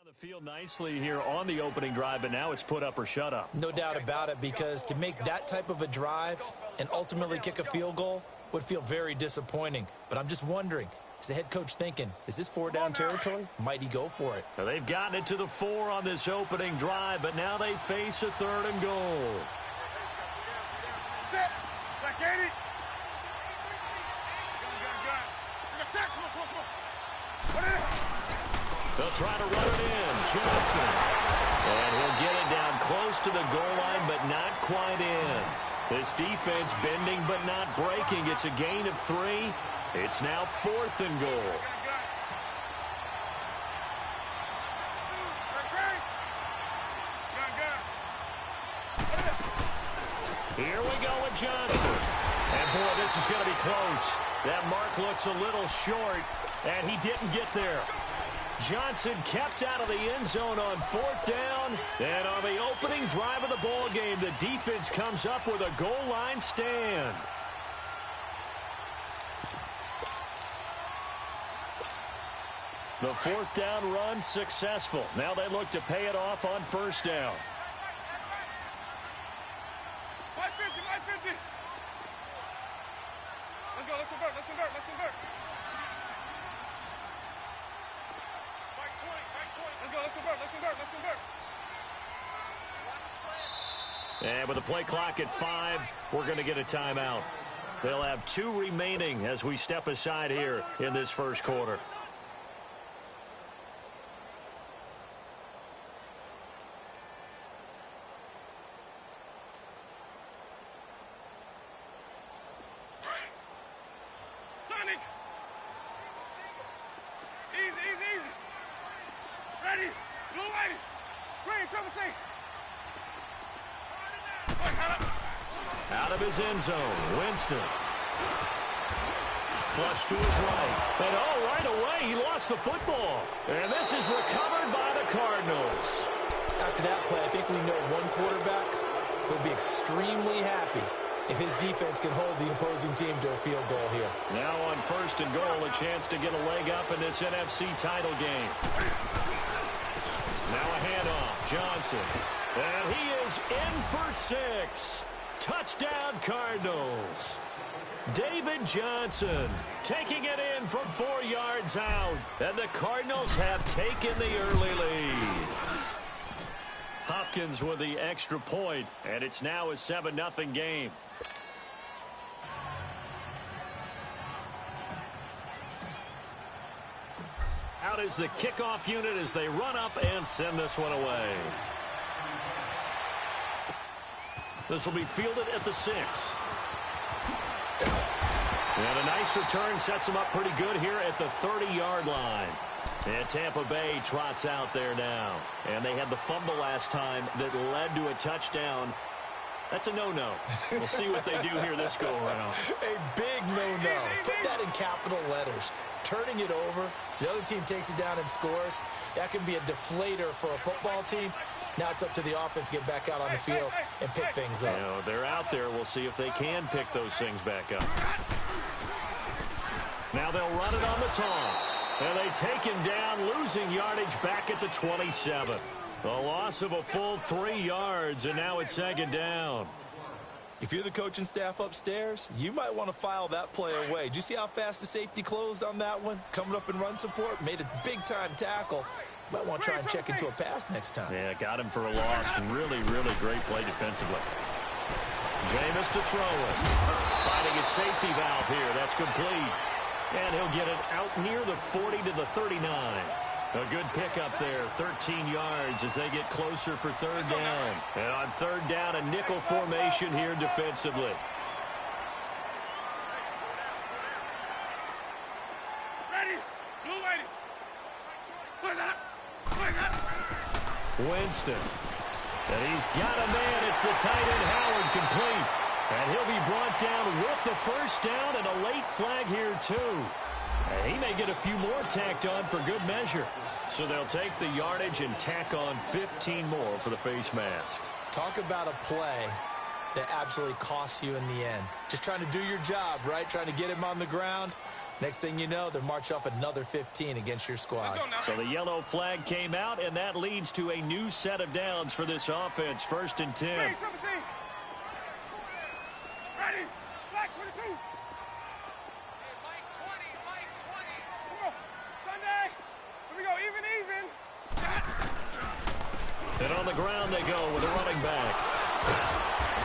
the field nicely here on the opening drive, but now it's put up or shut up. No doubt about it, because to make that type of a drive and ultimately kick a field goal would feel very disappointing. But I'm just wondering, is the head coach thinking, is this 4-down territory? Might he go for it? Now they've gotten it to the 4 on this opening drive, but now they face a 3rd and goal. Set. Back 80. They'll try to run it in. Johnson. And he'll get it down close to the goal line, but not quite in. This defense bending but not breaking. It's a gain of 3. It's now 4th and goal. Here we go with Johnson. And, boy, this is going to be close. That mark looks a little short, and he didn't get there. Johnson kept out of the end zone on 4th down. And on the opening drive of the ball game, the defense comes up with a goal line stand. The 4th down run successful. Now they look to pay it off on 1st down. 550, 550. Let's go, let's convert, let's convert, let's convert. 520, 520. Let's go, let's convert, let's convert, let's convert. And with the play clock at 5, we're going to get a timeout. They'll have 2 remaining as we step aside here in this first quarter. Sonic! Easy, easy, easy. Ready? Blue lady. Green, triple C. Out of his end zone, Winston. Flush to his right. And right away, he lost the football. And this is recovered by the Cardinals. After that play, I think we know one quarterback will be extremely happy if his defense can hold the opposing team to a field goal here. Now on 1st and goal, a chance to get a leg up in this NFC title game. Now a handoff, Johnson. And he is in for 6. Touchdown, Cardinals. David Johnson taking it in from 4 yards out. And the Cardinals have taken the early lead. Hopkins with the extra point, and it's now a 7-0 game. Out is the kickoff unit as they run up and send this one away. This will be fielded at the 6. And a nice return sets them up pretty good here at the 30-yard line. And Tampa Bay trots out there now. And they had the fumble last time that led to a touchdown. That's a no-no. We'll see what they do here this go-around. A big no-no. Put that in capital letters. Turning it over, the other team takes it down and scores. That can be a deflator for a football team. Now it's up to the offense to get back out on the field and pick things up. You know, they're out there. We'll see if they can pick those things back up. Now they'll run it on the toss. And they take him down, losing yardage back at the 27. A loss of a full 3 yards, and now it's 2nd down. If you're the coaching staff upstairs, you might want to file that play away. Did you see how fast the safety closed on that one? Coming up in run support, made a big-time tackle. Might want to try and check into a pass next time. Yeah, got him for a loss. Really, really great play defensively. Jameis to throw it. Finding his safety valve here. That's complete. And he'll get it out near the 40 to the 39. A good pickup there, 13 yards as they get closer for 3rd down. And on 3rd down, a nickel formation here defensively. Ready? Blue lady. Winston. And he's got a man. It's the tight end, Howard, complete. And he'll be brought down with the 1st down and a late flag here, too. And he may get a few more tacked on for good measure. So they'll take the yardage and tack on 15 more for the face mask. Talk about a play that absolutely costs you in the end. Just trying to do your job, right? Trying to get him on the ground. Next thing you know, they're marching off another 15 against your squad. So the yellow flag came out, and that leads to a new set of downs for this offense. 1st and 10. Ready? Black 22. Hey, Mike 20. Come on. Sunday. Here we go. Even. And on the ground they go with a running back.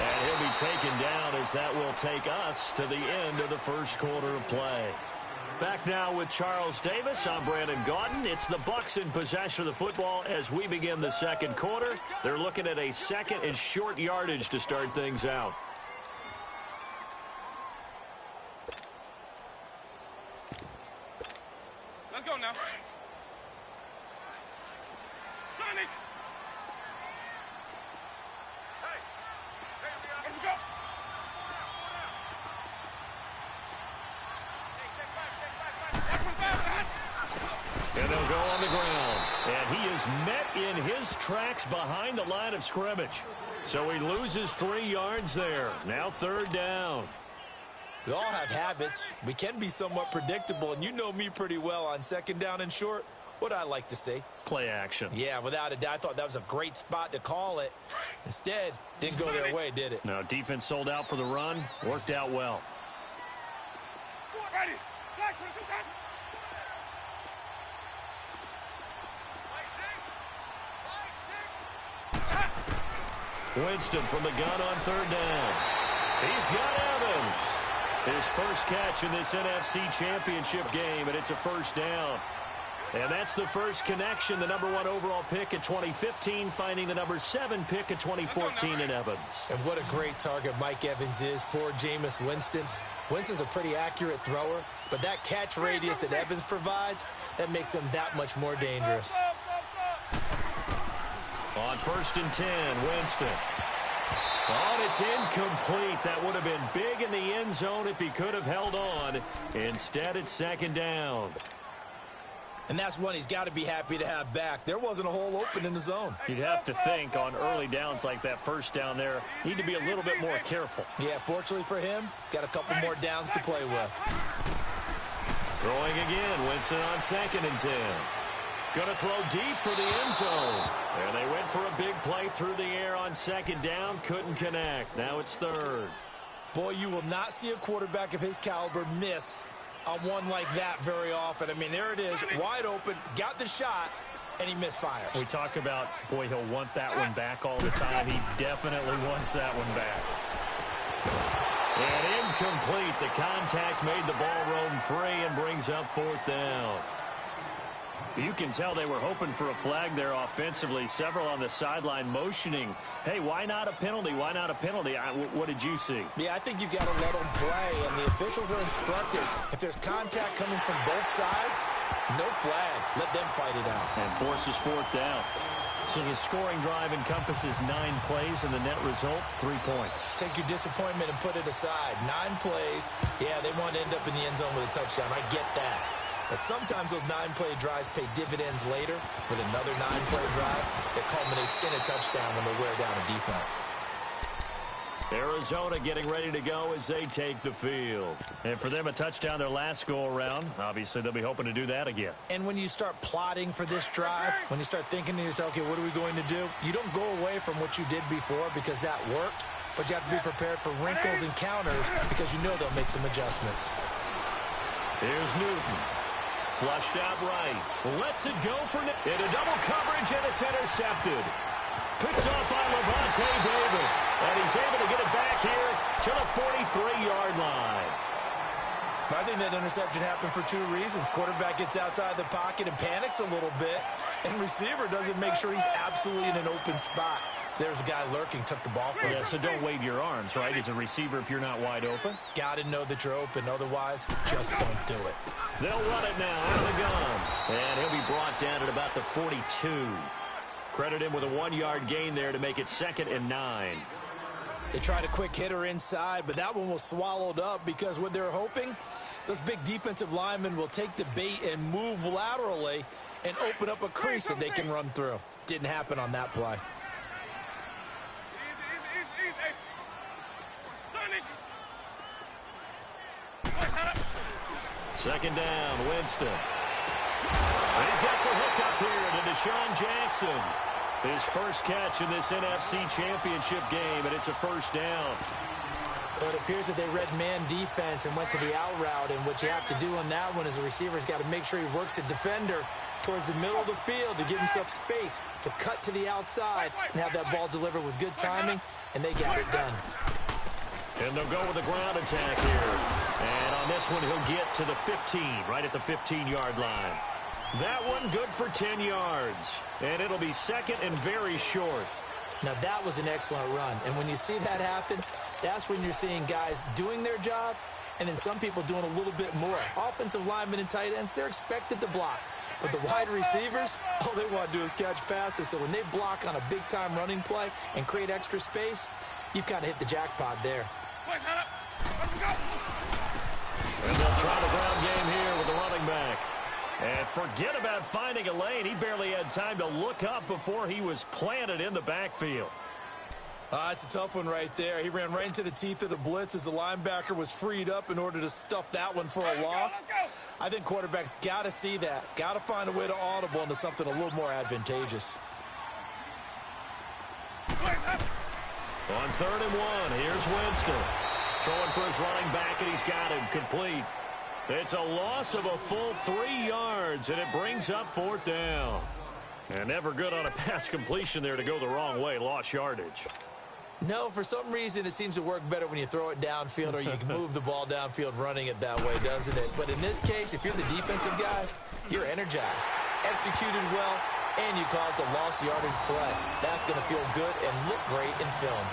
And he'll be taken down as that will take us to the end of the first quarter of play. Back now with Charles Davis. I'm Brandon Gaudin. It's the Bucs in possession of the football as we begin the second quarter. They're looking at a second and short yardage to start things out. Let's go now. Sonic. Hey, here we go. And they'll go on the ground. And he is met in his tracks behind the line of scrimmage. So he loses 3 yards there. Now 3rd down. We all have habits. We can be somewhat predictable, and you know me pretty well on 2nd down and short. What I like to see. Play action. Yeah, without a doubt. I thought that was a great spot to call it. Instead, didn't go their way, did it? No, defense sold out for the run. Worked out well. Ready. Black 22. Winston from the gun on 3rd down. He's got Evans. His first catch in this NFC Championship game, and it's a 1st down. And that's the first connection, the #1 overall pick in 2015, finding the #7 pick in 2014 in Evans. And what a great target Mike Evans is for Jameis Winston. Winston's a pretty accurate thrower, but that catch radius that Evans provides, that makes him that much more dangerous. On 1st and 10, Winston. Oh, and it's incomplete. That would have been big in the end zone if he could have held on. Instead, it's 2nd down. And that's one he's got to be happy to have back. There wasn't a hole open in the zone. You'd have to think on early downs like that 1st down there, need to be a little bit more careful. Yeah, fortunately for him, got a couple more downs to play with. Throwing again, Winston on 2nd and 10. Going to throw deep for the end zone. And they went for a big play through the air on 2nd down. Couldn't connect. Now it's 3rd. Boy, you will not see a quarterback of his caliber miss on one like that very often. I mean, there it is, wide open, got the shot, and he misfires. We talk about, boy, he'll want that one back all the time. He definitely wants that one back. And incomplete. The contact made the ball roam free and brings up 4th down. You can tell they were hoping for a flag there offensively. Several on the sideline motioning, hey, why not a penalty? Why not a penalty? What did you see? Yeah, I think you got to let them play, and the officials are instructed. If there's contact coming from both sides, no flag. Let them fight it out. And forces 4th down. So the scoring drive encompasses 9 plays, and the net result, 3 points. Take your disappointment and put it aside. 9 plays. Yeah, they want to end up in the end zone with a touchdown. I get that. But sometimes those 9-play drives pay dividends later with another 9-play drive that culminates in a touchdown when they wear down a defense. Arizona getting ready to go as they take the field. And for them, a touchdown their last go-around. Obviously, they'll be hoping to do that again. And when you start plotting for this drive, when you start thinking to yourself, okay, what are we going to do? You don't go away from what you did before because that worked, but you have to be prepared for wrinkles and counters because you know they'll make some adjustments. Here's Newton. Flushed out right. Lets it go for into double coverage, and it's intercepted. Picked off by Levante David. And he's able to get it back here to the 43-yard line. I think that interception happened for 2 reasons. Quarterback gets outside the pocket and panics a little bit, and receiver doesn't make sure he's absolutely in an open spot. So there's a guy lurking, took the ball from him. Yeah, so don't wave your arms, right, as a receiver if you're not wide open. Got to know that you're open. Otherwise, just don't do it. They'll run it now out of the gun. And he'll be brought down at about the 42. Credit him with a 1-yard gain there to make it 2nd and 9. They tried a quick hitter inside, but that one was swallowed up because what they're hoping, those big defensive linemen will take the bait and move laterally and open up a crease that they can run through. Didn't happen on that play. Second down, Winston. And he's got the hook up here to Deshaun Jackson. His first catch in this NFC Championship game, and it's a first down. Well, it appears that they read man defense and went to the out route, and what you have to do on that one is the receiver's got to make sure he works the defender towards the middle of the field to give himself space to cut to the outside and have that ball delivered with good timing, and they got it done. And they'll go with a ground attack here. And on this one, he'll get to the 15, right at the 15-yard line. That one good for 10 yards. And it'll be second and very short. Now, that was an excellent run. And when you see that happen, that's when you're seeing guys doing their job and then some people doing a little bit more. Offensive linemen and tight ends, they're expected to block. But the wide receivers, all they want to do is catch passes. So when they block on a big-time running play and create extra space, you've kind of hit the jackpot there. And they'll try the ground game here with the running back. And forget about finding a lane. He barely had time to look up before he was planted in the backfield. It's a tough one right there. He ran right into the teeth of the blitz as the linebacker was freed up in order to stuff that one for a loss. I think quarterbacks got to see that. Got to find a way to audible into something a little more advantageous. On 3rd and 1, here's Winston. Throwing for his running back, and he's got him complete. It's a loss of a full 3 yards, and it brings up 4th down. And never good on a pass completion there to go the wrong way. Lost yardage. No, for some reason, it seems to work better when you throw it downfield or you can move the ball downfield running it that way, doesn't it? But in this case, if you're the defensive guys, you're energized, executed well, and you caused a lost yardage play. That's going to feel good and look great in film.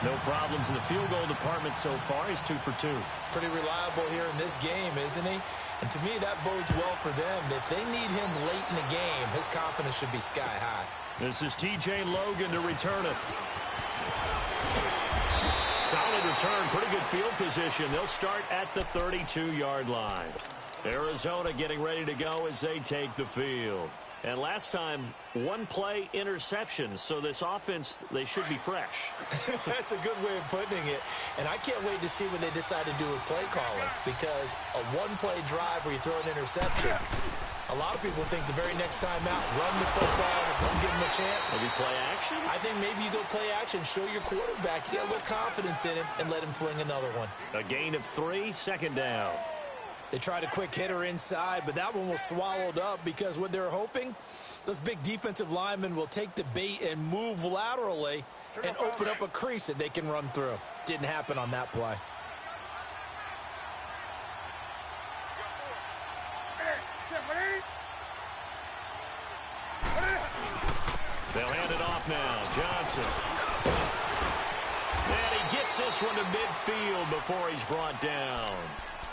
No problems in the field goal department so far. He's 2 for 2. Pretty reliable here in this game, isn't he? And to me, that bodes well for them. If they need him late in the game, his confidence should be sky high. This is T.J. Logan to return it. Solid return, pretty good field position. They'll start at the 32-yard line. Arizona getting ready to go as they take the field. And last time, 1-play interception. So this offense, they should be fresh. That's a good way of putting it. And I can't wait to see what they decide to do with play calling. Because a 1-play drive where you throw an interception, a lot of people think the very next time out, run the football, don't give them a chance. Maybe play action? I think maybe you go play action, show your quarterback, you got a little confidence in him, and let him fling another one. A gain of 3, second down. They tried a quick hitter inside, but that one was swallowed up because what they're hoping, those big defensive linemen will take the bait and move laterally and open up a crease that they can run through. Didn't happen on that play. They'll hand it off now. Johnson. And he gets this one to midfield before he's brought down.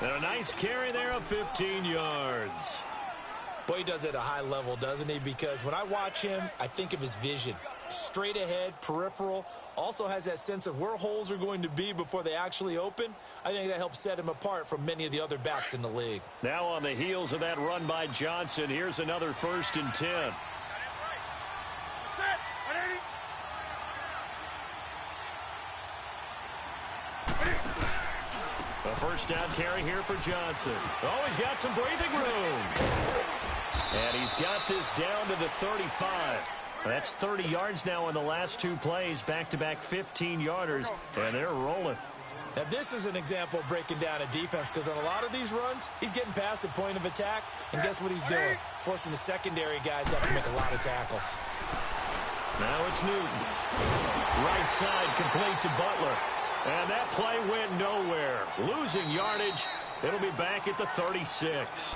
And a nice carry there of 15 yards. Boy, he does it at a high level, doesn't he? Because when I watch him, I think of his vision. Straight ahead, peripheral. Also has that sense of where holes are going to be before they actually open. I think that helps set him apart from many of the other backs in the league. Now on the heels of that run by Johnson, here's another 1st and 10. A first down carry here for Johnson. Oh, he's got some breathing room. And he's got this down to the 35. That's 30 yards now in the last 2 plays. Back-to-back 15-yarders, and they're rolling. Now, this is an example of breaking down a defense because on a lot of these runs, he's getting past the point of attack, and guess what he's doing? Forcing the secondary guys to have to make a lot of tackles. Now it's Newton. Right side complete to Butler. And that play went nowhere. Losing yardage. It'll be back at the 36.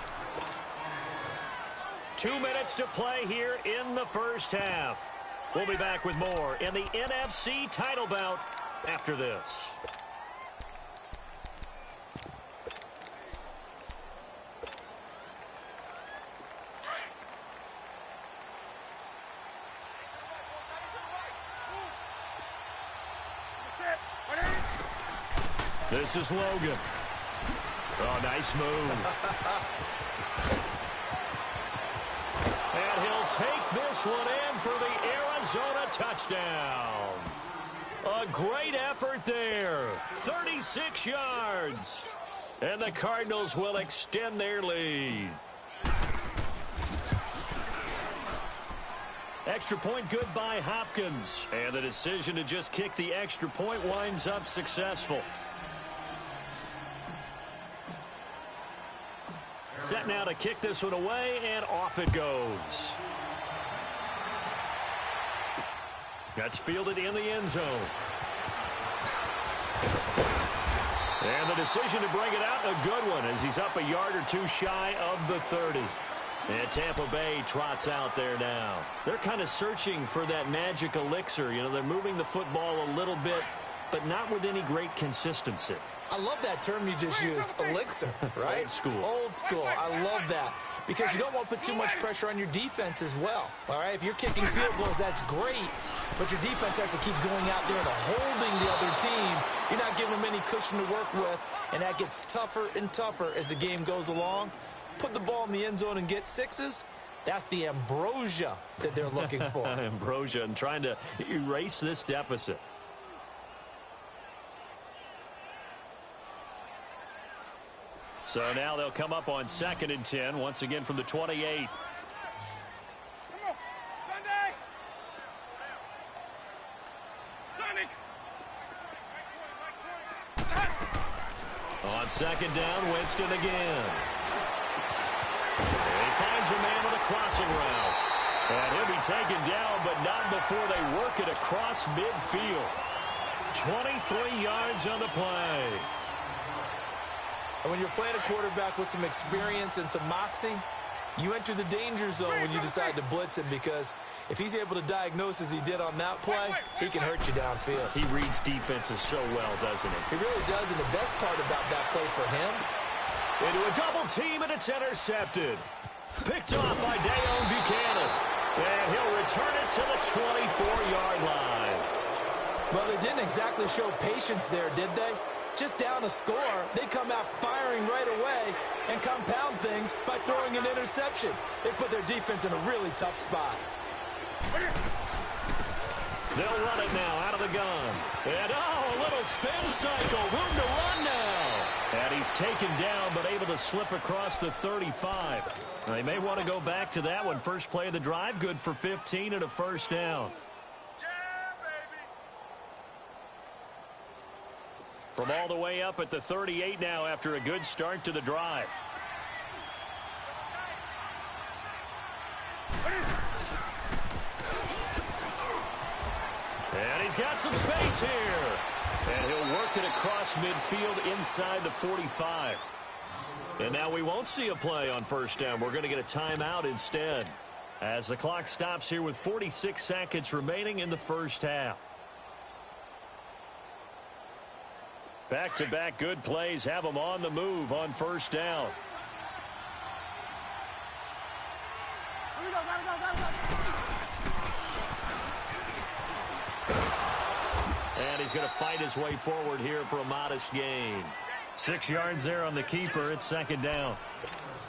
2 minutes to play here in the first half. We'll be back with more in the NFC title bout after this. This is Logan. Oh, nice move. And he'll take this one in for the Arizona touchdown. A great effort there. 36 yards. And the Cardinals will extend their lead. Extra point good by Hopkins. And the decision to just kick the extra point winds up successful. Set now to kick this one away, and off it goes. That's fielded in the end zone. And the decision to bring it out, a good one, as he's up a yard or two shy of the 30. And Tampa Bay trots out there now. They're kind of searching for that magic elixir. You know, they're moving the football a little bit, but not with any great consistency. I love that term you just used, elixir, right? Old school. Old school. I love that. Because you don't want to put too much pressure on your defense as well. All right, if you're kicking field goals, that's great. But your defense has to keep going out there and holding the other team. You're not giving them any cushion to work with, and that gets tougher and tougher as the game goes along. Put the ball in the end zone and get sixes. That's the ambrosia that they're looking for. Ambrosia, and trying to erase this deficit. So now they'll come up on 2nd and 10, once again from the 28. On 2nd down, Winston again. And he finds a man with a crossing route. And he'll be taken down, but not before they work it across midfield. 23 yards on the play. And when you're playing a quarterback with some experience and some moxie, you enter the danger zone when you decide to blitz him, because if he's able to diagnose as he did on that play, he can hurt you downfield. He reads defenses so well, doesn't he? He really does, and the best part about that play for him, into a double team, and it's intercepted. Picked off by Dayon Buchanan. And he'll return it to the 24-yard line. Well, they didn't exactly show patience there, did they? Just down a score, they come out firing right away and compound things by throwing an interception. They put their defense in a really tough spot. They'll run it now out of the gun. And, a little spin cycle. Room to run now. And he's taken down, but able to slip across the 35. They may want to go back to that one. First play of the drive, good for 15 and a first down. From all the way up at the 38 now after a good start to the drive. And he's got some space here. And he'll work it across midfield inside the 45. And now we won't see a play on first down. We're going to get a timeout instead, as the clock stops here with 46 seconds remaining in the first half. Back-to-back good plays have them on the move on first down. And he's going to fight his way forward here for a modest gain. 6 yards there on the keeper. It's 2nd down.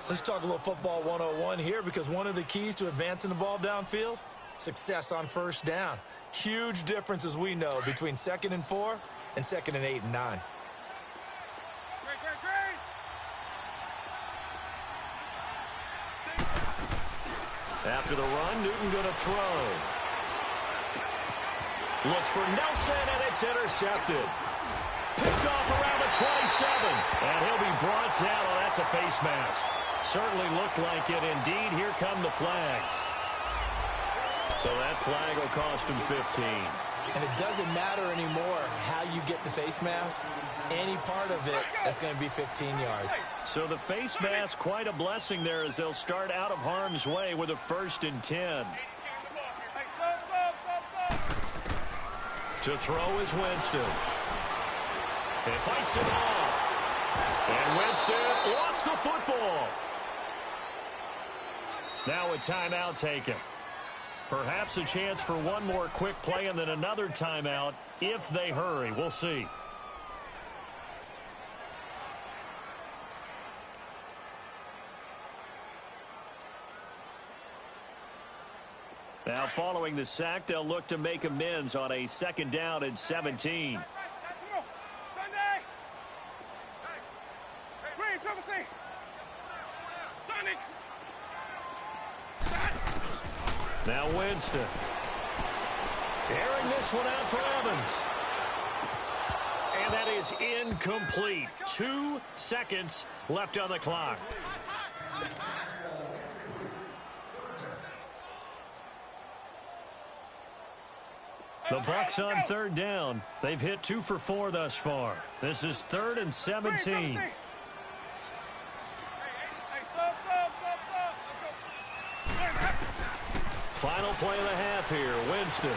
Let's talk a little football 101 here, because one of the keys to advancing the ball downfield, success on first down. Huge difference, as we know, between 2nd and 4 and 2nd and 8 and 9. After the run, Newton going to throw. Looks for Nelson, and it's intercepted. Picked off around the 27. And he'll be brought down. Oh, that's a face mask. Certainly looked like it. Indeed, here come the flags. So that flag will cost him 15. And it doesn't matter anymore how you get the face mask. Any part of it, that's going to be 15 yards. So the face mask, quite a blessing there, as they'll start out of harm's way with a 1st and 10. To throw is Winston. And fights it off. And Winston lost the football. Now a timeout taken. Perhaps a chance for one more quick play and then another timeout if they hurry. We'll see. Now following the sack, they'll look to make amends on a 2nd down and 17. Sonic. Now Winston. Airing this one out for Evans. And that is incomplete. 2 seconds left on the clock. The Bucs on third down. They've hit 2 for 4 thus far. This is 3rd and 17. Final play of the half here. Winston.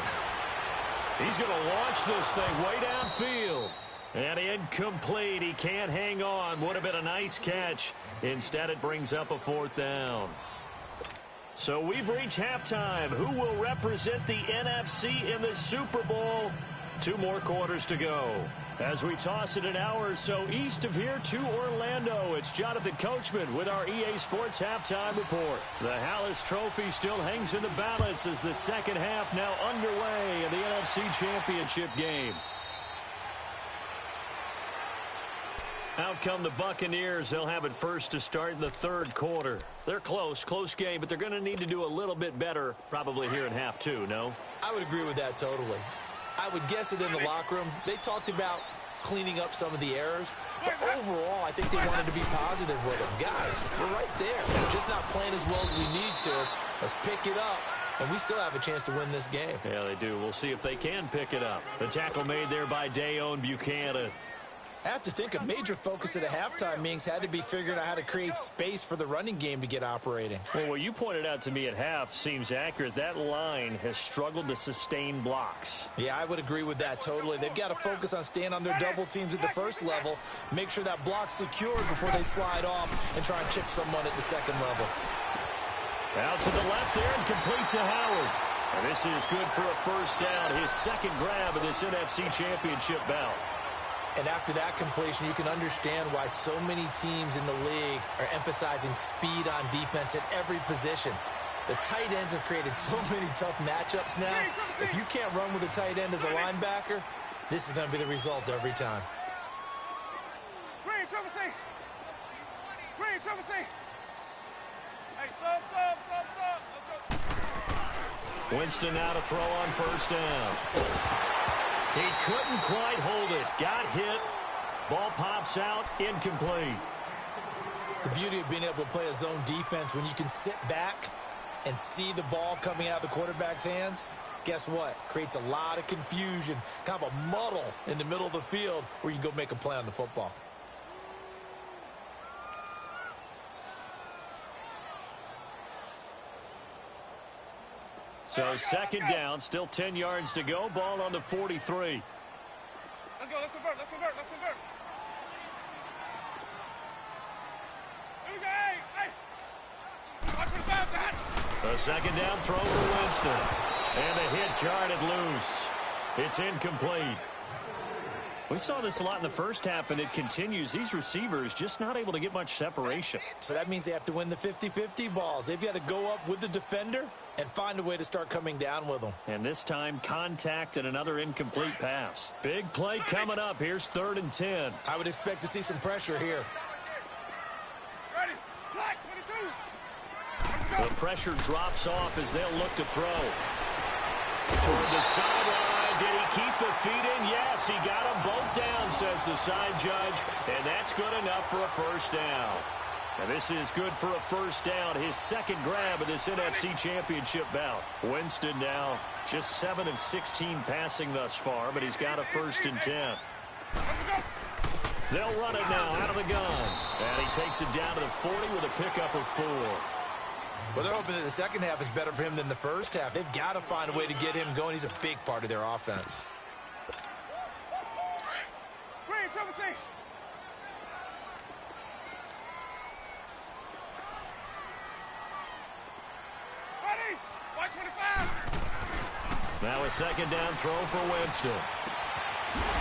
He's going to launch this thing way downfield. And incomplete. He can't hang on. Would have been a nice catch. Instead, it brings up a 4th down. So we've reached halftime. Who will represent the NFC in the Super Bowl? 2 more quarters to go. As we toss it an hour or so east of here to Orlando, it's Jonathan Coachman with our EA Sports Halftime Report. The Hallis Trophy still hangs in the balance as the second half now underway in the NFC Championship game. Out come the Buccaneers. They'll have it first to start in the 3rd quarter. They're close game, but they're going to need to do a little bit better probably here in half 2, no? I would agree with that totally. I would guess it in the locker room. They talked about cleaning up some of the errors, but overall, I think they wanted to be positive with them. Guys, we're right there. We're just not playing as well as we need to. Let's pick it up, and we still have a chance to win this game. Yeah, they do. We'll see if they can pick it up. The tackle made there by Dayon Buchanan. I have to think a major focus at a halftime means had to be figuring out how to create space for the running game to get operating. Well, what you pointed out to me at half seems accurate. That line has struggled to sustain blocks. Yeah, I would agree with that totally. They've got to focus on staying on their double teams at the first level, make sure that block's secured before they slide off and try and chip someone at the second level. Out to the left there and complete to Howard. And this is good for a first down, his second grab of this NFC Championship bout. And after that completion, you can understand why so many teams in the league are emphasizing speed on defense at every position. The tight ends have created so many tough matchups now. If you can't run with a tight end as a linebacker, this is going to be the result every time. Winston now to throw on first down. He couldn't quite hold it. Got hit. Ball pops out. Incomplete. The beauty of being able to play a zone defense when you can sit back and see the ball coming out of the quarterback's hands, guess what? Creates a lot of confusion, kind of a muddle in the middle of the field where you can go make a play on the football. So second down, still 10 yards to go. Ball on the 43. Let's go, let's convert. Here we go, hey! Watch for the five, that. A second down throw for Winston. And a hit jarred loose. It's incomplete. We saw this a lot in the first half, and it continues. These receivers just not able to get much separation. So that means they have to win the 50-50 balls. They've got to go up with the defender and find a way to start coming down with them. And this time, contact and another incomplete pass. Big play coming up. Here's 3rd and 10. I would expect to see some pressure here. Ready, black, 22. The pressure drops off as they'll look to throw. Toward the sideline. Did he keep the feet in? Yes, he got them both down, says the side judge. And that's good enough for a first down. And this is good for a first down, his second grab of this NFC Championship bout. Winston now just 7 of 16 passing thus far, but he's got a 1st and 10. They'll run it now out of the gun. And he takes it down to the 40 with a pickup of 4. Well, they're hoping that the second half is better for him than the first half. They've got to find a way to get him going. He's a big part of their offense. Green, trouble C. Ready, white 25. Now a second down throw for Winston.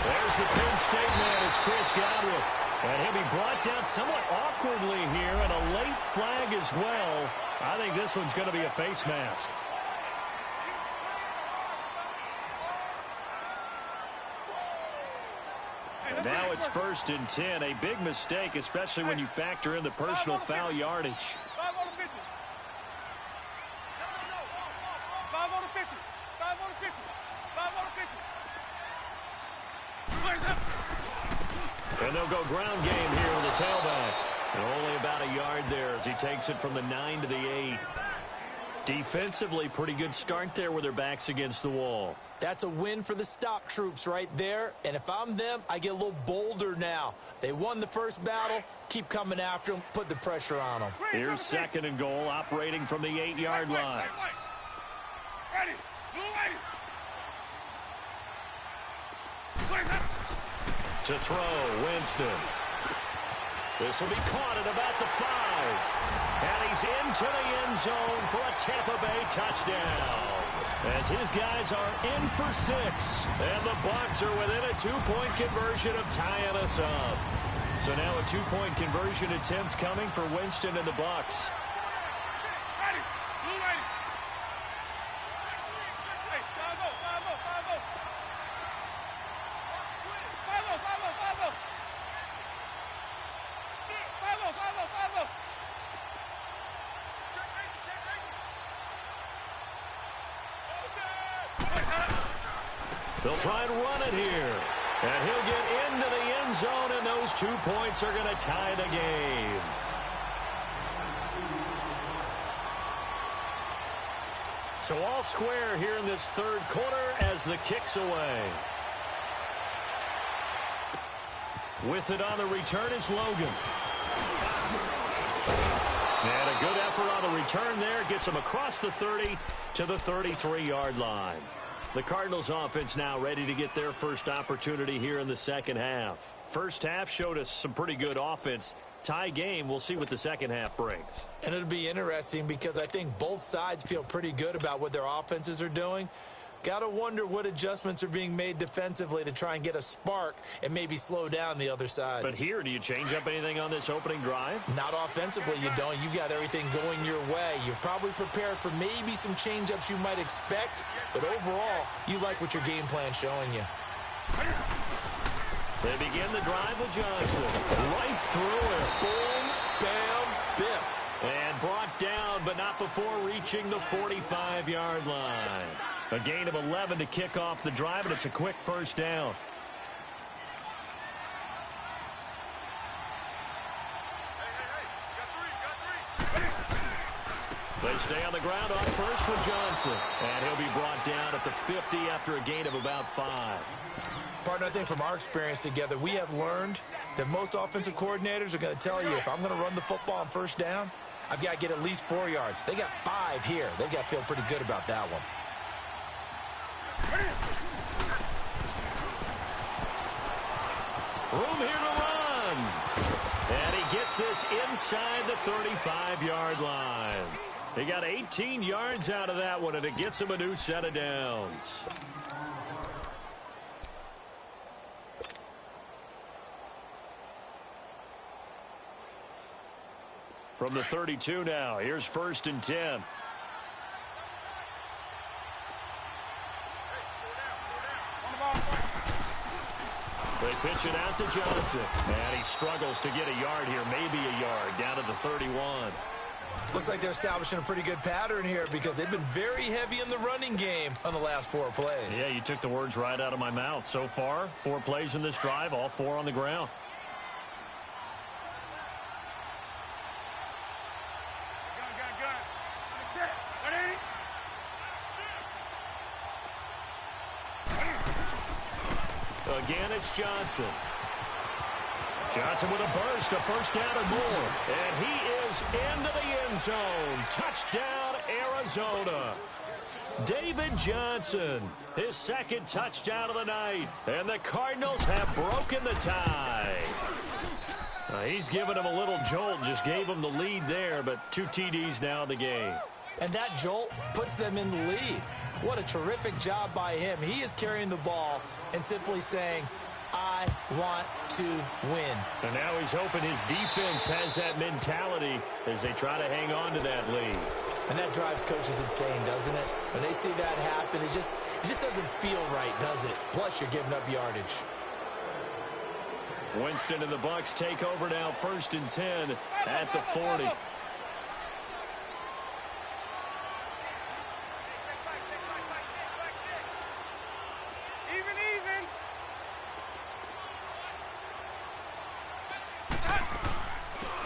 There's the Penn State man. It's Chris Godwin. And he'll be brought down somewhat awkwardly here, and a late flag as well. I think this one's going to be a face mask. Now it's 1st and 10. A big mistake, especially when you factor in the personal foul yardage. 5 on the 50. 5 on the 50. 5 on the 50. 5 on the 50. And they'll go ground game here with the tailback. And only about a yard there as he takes it from the 9 to the 8. Defensively, pretty good start there with their backs against the wall. That's a win for the stop troops right there. And if I'm them, I get a little bolder now. They won the first battle. Keep coming after them. Put the pressure on them. Here's 2nd and goal, operating from the 8-yard line. Ready. Blue light. To throw, Winston. This will be caught at about the 5. And he's into the end zone for a Tampa Bay touchdown. As his guys are in for 6. And the Bucs are within a 2-point conversion of tying us up. So now a 2-point conversion attempt coming for Winston and the Bucs. Ready. Blue light. Hey, 5-0. 5-0. They'll try and run it here. And he'll get into the end zone, and those 2 points are going to tie the game. So all square here in this 3rd quarter as the kick's away. With it on the return is Logan. And a good effort on the return there. Gets him across the 30 to the 33-yard line. The Cardinals offense now ready to get their first opportunity here in the second half. First half showed us some pretty good offense. Tie game, we'll see what the second half brings. And it'll be interesting because I think both sides feel pretty good about what their offenses are doing. Got to wonder what adjustments are being made defensively to try and get a spark and maybe slow down the other side. But here, do you change up anything on this opening drive? Not offensively, you don't. You got everything going your way. You've probably prepared for maybe some change-ups you might expect, but overall, you like what your game plan's showing you. They begin the drive with Johnson. Right through it. Boom, bam, biff. And brought down, but not before reaching the 45-yard line. A gain of 11 to kick off the drive, and it's a quick first down. They stay on the ground on first with Johnson. And he'll be brought down at the 50 after a gain of about 5. Partner, I think from our experience together, we have learned that most offensive coordinators are going to tell you, if I'm going to run the football on first down, I've got to get at least 4 yards. They got 5 here. They've got to feel pretty good about that one. Room here to run. And he gets this inside the 35-yard line. He got 18 yards out of that one, and it gets him a new set of downs. From the 32 now, here's 1st and 10. They pitch it out to Johnson. And he struggles to get a yard here, maybe a yard, down to the 31. Looks like they're establishing a pretty good pattern here because they've been very heavy in the running game on the last 4 plays. Yeah, you took the words right out of my mouth. So far, 4 plays in this drive, all 4 on the ground. Again, it's Johnson. Johnson with a burst, a first down and more. And he is into the end zone. Touchdown, Arizona. David Johnson, his 2nd touchdown of the night. And the Cardinals have broken the tie. He's given him a little jolt, just gave him the lead there, but 2 TDs now in the game. And that jolt puts them in the lead. What a terrific job by him. He is carrying the ball and simply saying, I want to win. And now he's hoping his defense has that mentality as they try to hang on to that lead. And that drives coaches insane, doesn't it? When they see that happen, it just doesn't feel right, does it? Plus, you're giving up yardage. Winston and the Bucs take over now, 1st and 10 at the 40.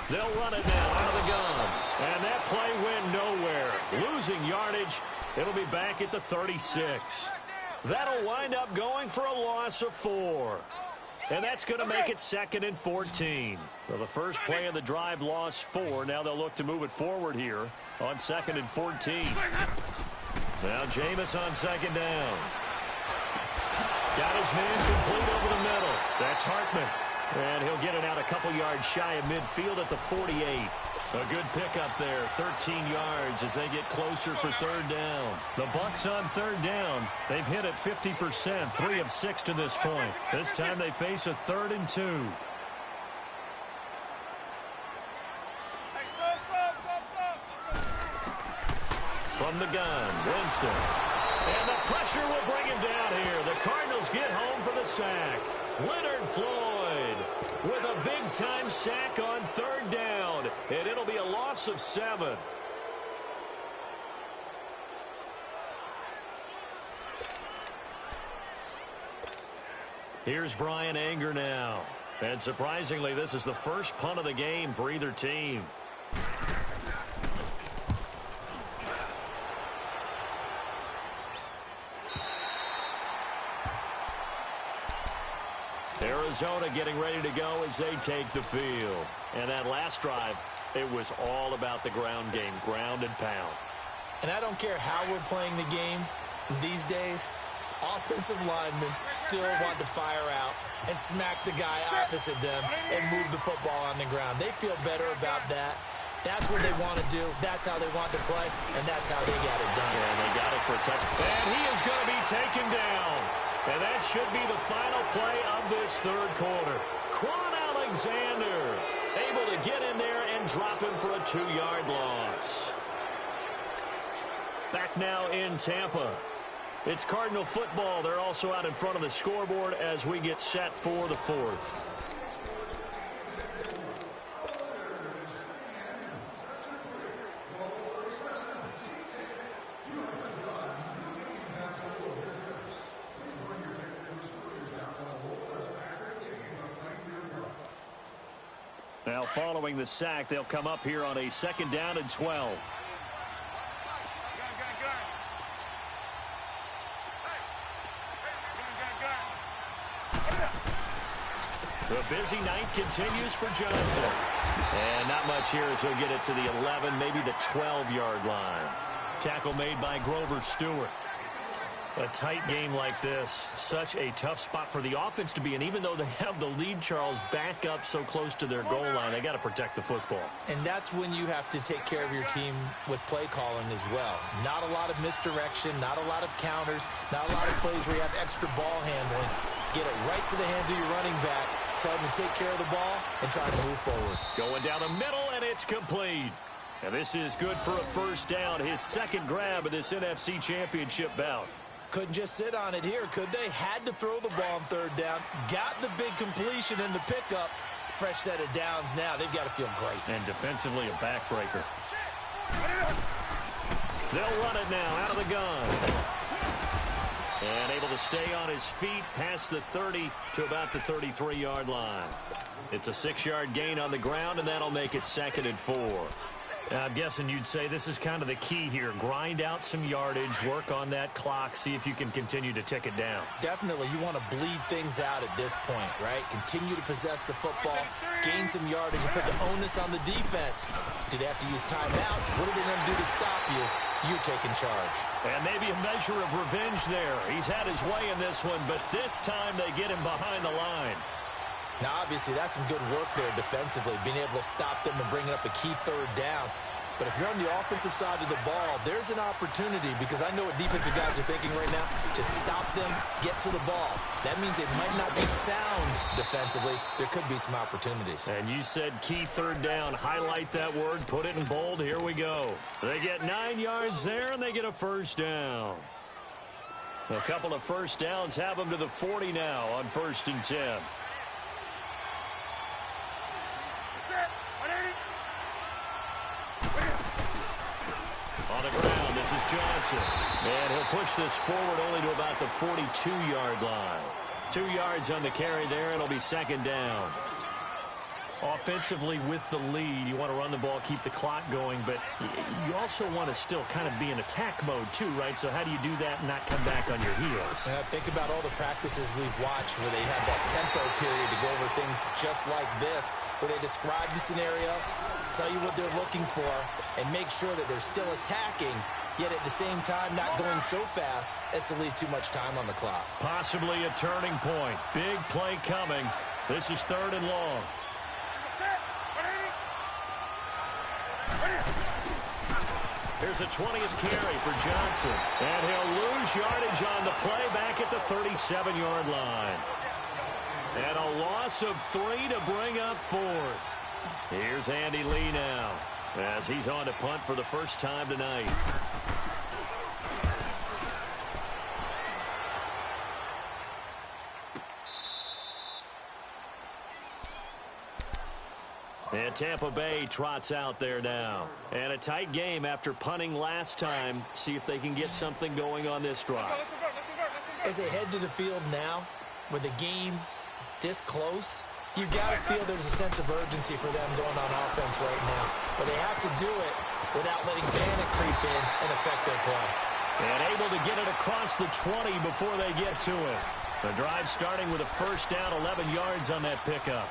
They'll run it now out of the gun. And that play went nowhere. Losing yardage. It'll be back at the 36. That'll wind up going for a loss of 4. And that's going to make it 2nd and 14. Well, the first play of the drive lost 4. Now they'll look to move it forward here on 2nd and 14. Now Jameis on 2nd down. Got his man complete over the middle. That's Hartman. And he'll get it out a couple yards shy of midfield at the 48. A good pickup there, 13 yards as they get closer for 3rd down. The Bucs on 3rd down. They've hit it 50%, 3 of 6 to this point. This time they face a 3rd and 2. From the gun, Winston. And the pressure will bring him down here. The Cardinals get home for the sack. Leonard Floyd with a big-time sack on 3rd down. And it'll be a loss of 7. Here's Brian Anger now. And surprisingly, this is the first punt of the game for either team. Arizona getting ready to go as they take the field. And that last drive, it was all about the ground game, ground and pound. And I don't care how we're playing the game these days, offensive linemen still want to fire out and smack the guy opposite them and move the football on the ground. They feel better about that. That's what they want to do. That's how they want to play, and that's how they got it done. And they got it for a touchdown. And he is going to be taken down. And that should be the final play of this 3rd quarter. Quan Alexander able to get in there and drop him for a 2-yard loss. Back now in Tampa. It's Cardinal football. They're also out in front of the scoreboard as we get set for the 4th. Now following the sack, they'll come up here on a 2nd down and 12. The busy night continues for Johnson. And not much here as he'll get it to the 11, maybe the 12-yard line. Tackle made by Grover Stewart. A tight game like this, such a tough spot for the offense to be in. Even though they have the lead, Charles, back up so close to their goal line, they got to protect the football. And that's when you have to take care of your team with play calling as well. Not a lot of misdirection, not a lot of counters, not a lot of plays where you have extra ball handling. Get it right to the hands of your running back. Tell him to take care of the ball and try to move forward. Going down the middle, and it's complete. And this is good for a 1st down, his 2nd grab of this NFC Championship bout. Couldn't just sit on it here, could they? Had to throw the ball on 3rd down. Got the big completion in the pickup. Fresh set of downs now. They've got to feel great. And defensively, a backbreaker. They'll run it now out of the gun. And able to stay on his feet past the 30 to about the 33-yard line. It's a 6-yard gain on the ground, and that'll make it 2nd and 4. I'm guessing you'd say this is kind of the key here. Grind out some yardage, work on that clock, see if you can continue to tick it down. Definitely. You want to bleed things out at this point, right? Continue to possess the football, gain some yardage, and put the onus on the defense. Do they have to use timeouts? What are they going to do to stop you? You're taking charge. And maybe a measure of revenge there. He's had his way in this one, but this time they get him behind the line. Now, obviously, that's some good work there defensively, being able to stop them and bringing up a key 3rd down. But if you're on the offensive side of the ball, there's an opportunity, because I know what defensive guys are thinking right now. Just stop them, get to the ball. That means they might not be sound defensively. There could be some opportunities. And you said key 3rd down. Highlight that word, put it in bold. Here we go. They get 9 yards there, and they get a 1st down. A couple of 1st downs have them to the 40 now on 1st and 10. is Johnson. And he'll push this forward only to about the 42-yard line. 2 yards on the carry there. It'll be second down. Offensively with the lead, you want to run the ball, keep the clock going, but you also want to still kind of be in attack mode too, right? So how do you do that and not come back on your heels? Think about all the practices we've watched where they have that tempo period to go over things just like this, where they describe the scenario, tell you what they're looking for, and make sure that they're still attacking, yet at the same time not going so fast as to leave too much time on the clock. Possibly a turning point. Big play coming. This is 3rd and long. Here's a 20th carry for Johnson. And he'll lose yardage on the play back at the 37-yard line. And a loss of 3 to bring up 4th. Here's Andy Lee now as he's on to punt for the first time tonight. And Tampa Bay trots out there now. And a tight game after punting last time. See if they can get something going on this drive. As they head to the field now, with the game this close, you've got to feel there's a sense of urgency for them going on offense right now. But they have to do it without letting panic creep in and affect their play. And able to get it across the 20 before they get to it. The drive starting with a first down, 11 yards on that pickup.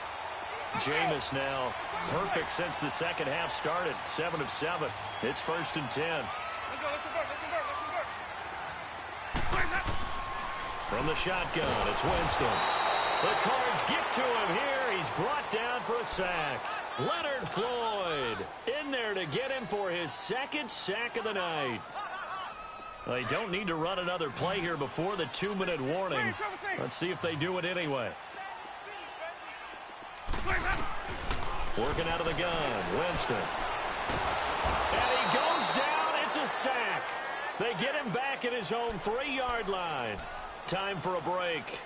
Jameis now perfect since the second half started. 7 of 7. It's 1st and 10. From the shotgun, it's Winston. The Cards get to him here. He's brought down for a sack. Leonard Floyd in there to get him for his 2nd sack of the night. They don't need to run another play here before the 2-minute warning. Let's see if they do it anyway. Working out of the gun, Winston. And he goes down. It's a sack. They get him back at his own 3-yard line. Time for a break.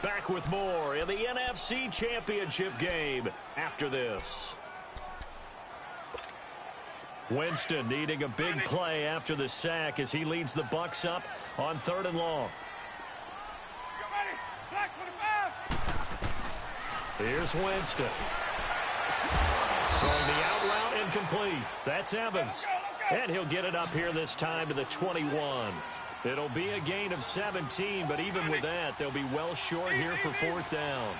Back with more in the NFC Championship game after this. Winston needing a big play after the sack as he leads the Bucs up on 3rd and long. Here's Winston. Throwing the out route incomplete. That's Evans. And he'll get it up here this time to the 21. It'll be a gain of 17, but even with that, they'll be well short here for 4th down.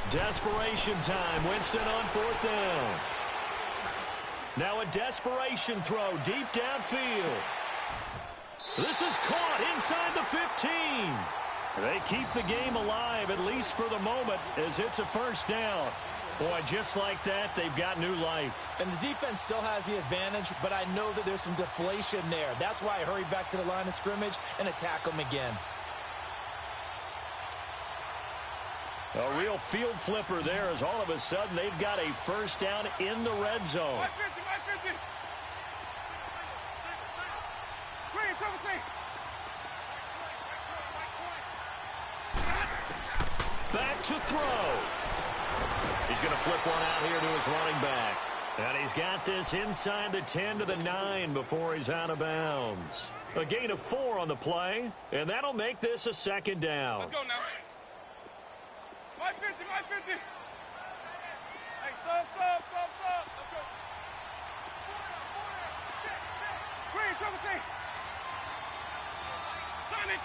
Desperation time. Winston on 4th down. Now a desperation throw deep downfield. This is caught inside the 15. They keep the game alive, at least for the moment, as it's a first down. Boy, just like that, they've got new life. And the defense still has the advantage, but I know that there's some deflation there. That's why I hurry back to the line of scrimmage and attack them again. A real field flipper there as all of a sudden they've got a first down in the red zone. Back to throw. He's going to flip one out here to his running back. And he's got this inside the 10 to the 9 before he's out of bounds. A gain of 4 on the play, and that'll make this a 2nd down. Let's go now. 550, 550. Hey, sub. Let's go. Green, trouble team. Sonic.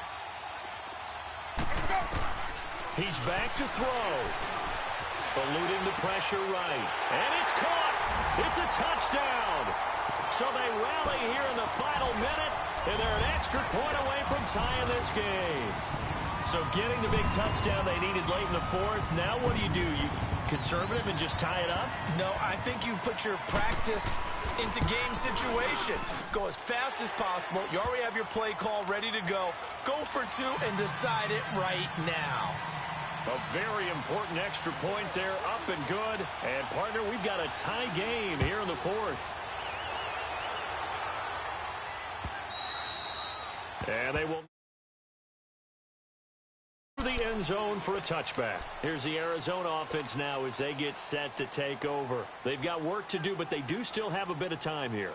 Let's go. He's back to throw. Eluding the pressure right. And it's caught. It's a touchdown. So they rally here in the final minute, and they're an extra point away from tying this game. So getting the big touchdown they needed late in the 4th. Now what do? You conservative and just tie it up? No, I think you put your practice into game situation. Go as fast as possible. You already have your play call ready to go. Go for 2 and decide it right now. A very important extra point there, up and good. And, partner, we've got a tie game here in the 4th. And they will the end end zone for a touchback. Here's the Arizona offense now as they get set to take over. They've got work to do, but they do still have a bit of time here.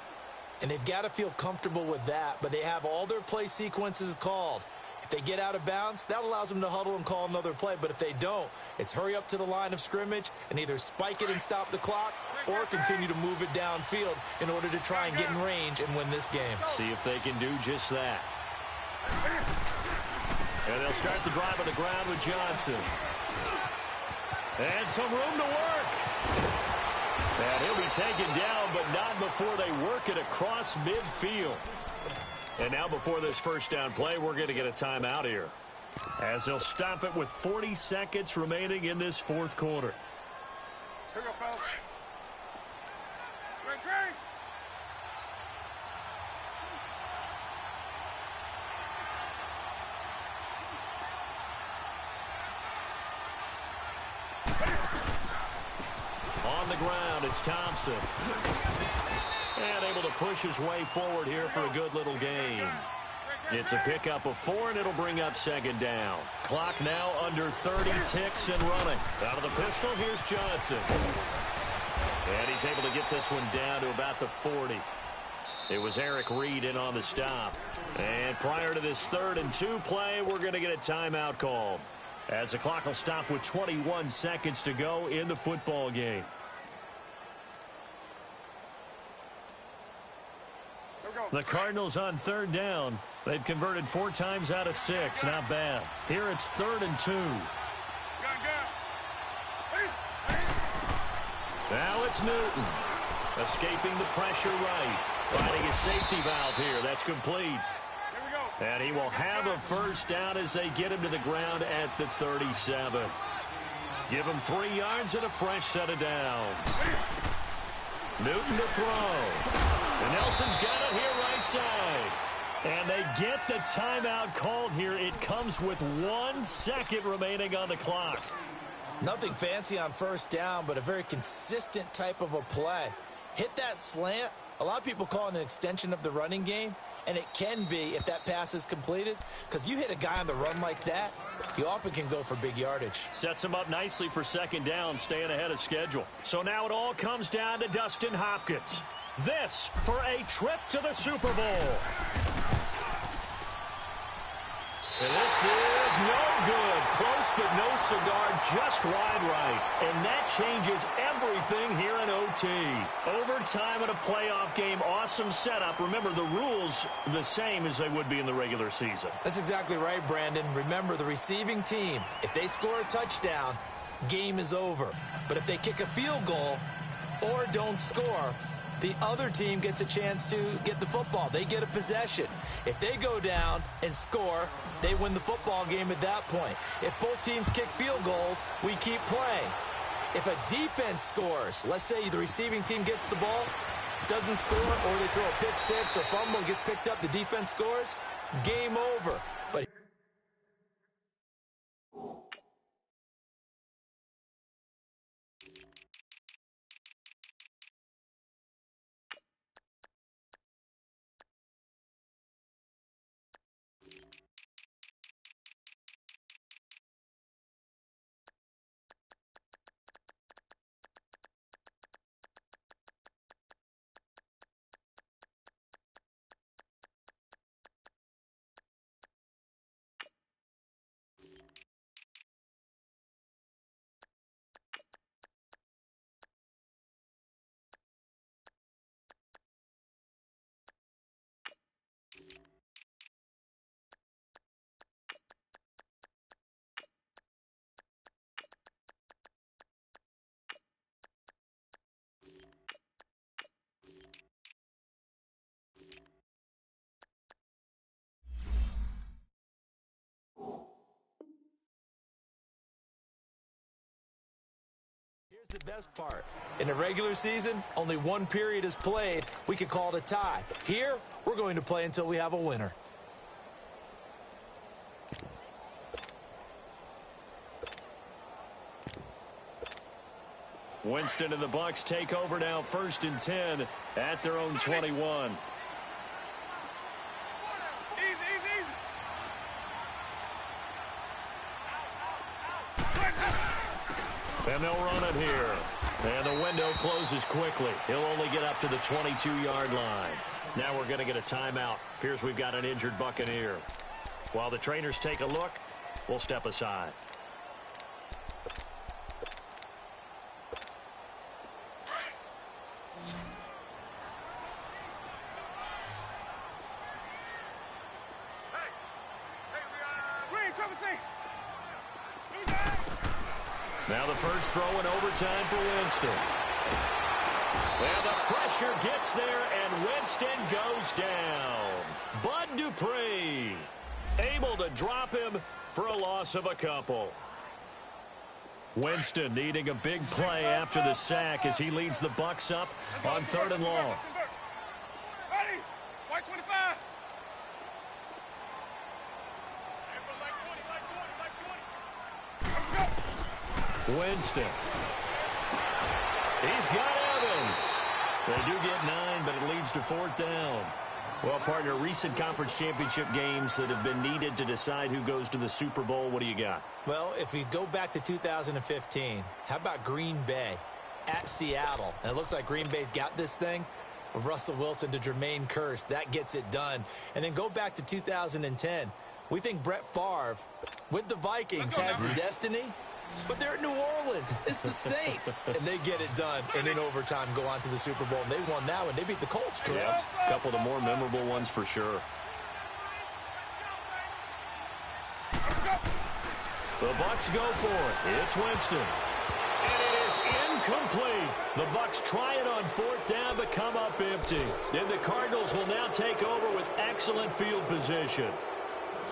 And they've got to feel comfortable with that, but they have all their play sequences called. If they get out of bounds, that allows them to huddle and call another play. But if they don't, it's hurry up to the line of scrimmage and either spike it and stop the clock or continue to move it downfield in order to try and get in range and win this game. See if they can do just that. And they'll start the drive on the ground with Johnson. And some room to work. And he'll be taken down, but not before they work it across midfield. And now before this first down play, we're going to get a timeout here, as they'll stop it with 40 seconds remaining in this fourth quarter. Here we go, fellas. Great. On the ground, it's Thompson. And able to push his way forward here for a good little gain. It's a pickup of 4, and it'll bring up second down. Clock now under 30 ticks and running. Out of the pistol, here's Johnson. And he's able to get this one down to about the 40. It was Eric Reed in on the stop. And prior to this 3rd and 2 play, we're going to get a timeout called, as the clock will stop with 21 seconds to go in the football game. The Cardinals on 3rd down. They've converted 4 times out of 6. Not bad. Here it's 3rd and 2. Now it's Newton. Escaping the pressure right. Finding his safety valve here. That's complete. And he will have a first down as they get him to the ground at the 37. Give him 3 yards and a fresh set of downs. Newton to throw. And Nelson's got it here right side. And they get the timeout called here. It comes with 1 second remaining on the clock. Nothing fancy on first down, but a very consistent type of a play. Hit that slant. A lot of people call it an extension of the running game, and it can be if that pass is completed, because you hit a guy on the run like that, you often can go for big yardage. Sets him up nicely for second down, staying ahead of schedule. So now it all comes down to Dustin Hopkins. This for a trip to the Super Bowl. And this is no good. Close but no cigar, just wide right. And that changes everything here in OT. Overtime in a playoff game, awesome setup. Remember, the rules the same as they would be in the regular season. That's exactly right, Brandon. Remember, the receiving team, if they score a touchdown, game is over. But if they kick a field goal or don't score, the other team gets a chance to get the football. They get a possession. If they go down and score, they win the football game at that point. If both teams kick field goals, we keep playing. If a defense scores, let's say the receiving team gets the ball, doesn't score, or they throw a pick six or fumble and gets picked up, the defense scores, game over. But here's the best part. In the regular season, only one period is played. We could call it a tie. Here, we're going to play until we have a winner. Winston and the Bucs take over now, 1st and 10 at their own 21. Easy. And they'll run it here. And the window closes quickly. He'll only get up to the 22-yard line. Now we're going to get a timeout. Appears we've got an injured Buccaneer. While the trainers take a look, we'll step aside. Now the first throw in overtime for Winston. And the pressure gets there, and Winston goes down. Bud Dupree able to drop him for a loss of a couple. Winston needing a big play after the sack as he leads the Bucs up on 3rd and long. Ready? White 25. Winston. He's got Evans. They do get 9, but it leads to 4th down. Well, partner, recent conference championship games that have been needed to decide who goes to the Super Bowl, what do you got? Well, if we go back to 2015, how about Green Bay at Seattle? And it looks like Green Bay's got this thing. Russell Wilson to Jermaine Kearse, that gets it done. And then go back to 2010. We think Brett Favre with the Vikings has the destiny. But they're at New Orleans. It's the Saints. And they get it done. And in overtime, go on to the Super Bowl. And they won that one. They beat the Colts, correct? Yeah, a couple of the more memorable ones for sure. The Bucs go for it. It's Winston. And it is incomplete. The Bucs try it on 4th down, but come up empty. Then the Cardinals will now take over with excellent field position.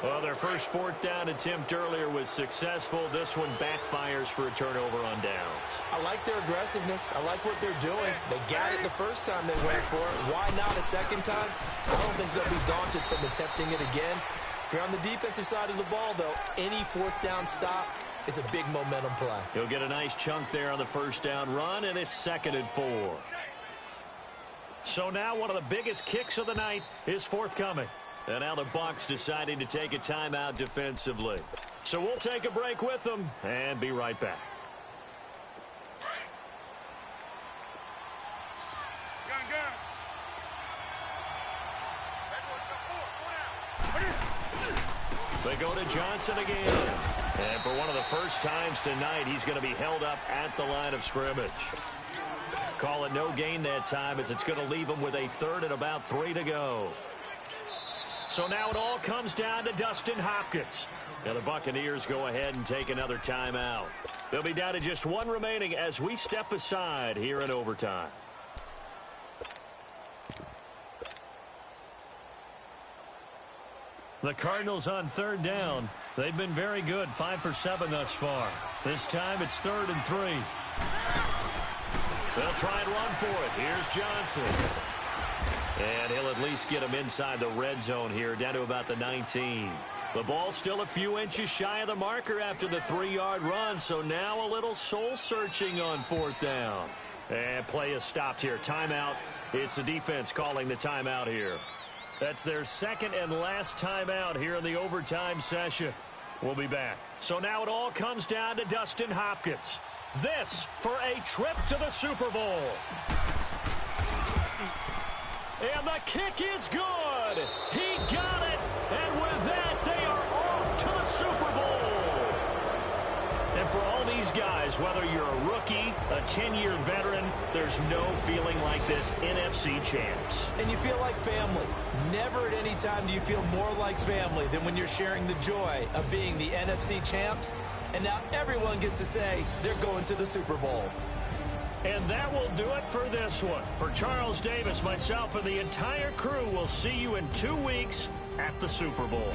Well, their first 4th down attempt earlier was successful. This one backfires for a turnover on downs. I like their aggressiveness. I like what they're doing. They got it the first time they went for it. Why not a second time? I don't think they'll be daunted from attempting it again. If you're on the defensive side of the ball, though, any 4th down stop is a big momentum play. He'll get a nice chunk there on the first down run, and it's 2nd and 4. So now one of the biggest kicks of the night is forthcoming. And now the Bucs deciding to take a timeout defensively. So we'll take a break with them and be right back. They go to Johnson again. And for one of the first times tonight, he's going to be held up at the line of scrimmage. Call it no gain that time as it's going to leave him with a 3rd and about 3 to go. So now it all comes down to Dustin Hopkins. Now the Buccaneers go ahead and take another timeout. They'll be down to just 1 remaining as we step aside here in overtime. The Cardinals on 3rd down. They've been very good, 5 for 7 thus far. This time it's 3rd and 3. They'll try and run for it. Here's Johnson. And he'll at least get him inside the red zone here, down to about the 19. The ball's still a few inches shy of the marker after the 3-yard run, so now a little soul-searching on 4th down. And play is stopped here. Timeout. It's the defense calling the timeout here. That's their 2nd and last timeout here in the overtime session. We'll be back. So now it all comes down to Dustin Hopkins. This for a trip to the Super Bowl. And the kick is good. He got it. And with that, they are off to the Super Bowl. And for all these guys, whether you're a rookie, a 10-year veteran, there's no feeling like this NFC champs. And you feel like family. Never at any time do you feel more like family than when you're sharing the joy of being the NFC champs. And now everyone gets to say they're going to the Super Bowl. And that will do it for this one. For Charles Davis, myself, and the entire crew, we'll see you in 2 weeks at the Super Bowl.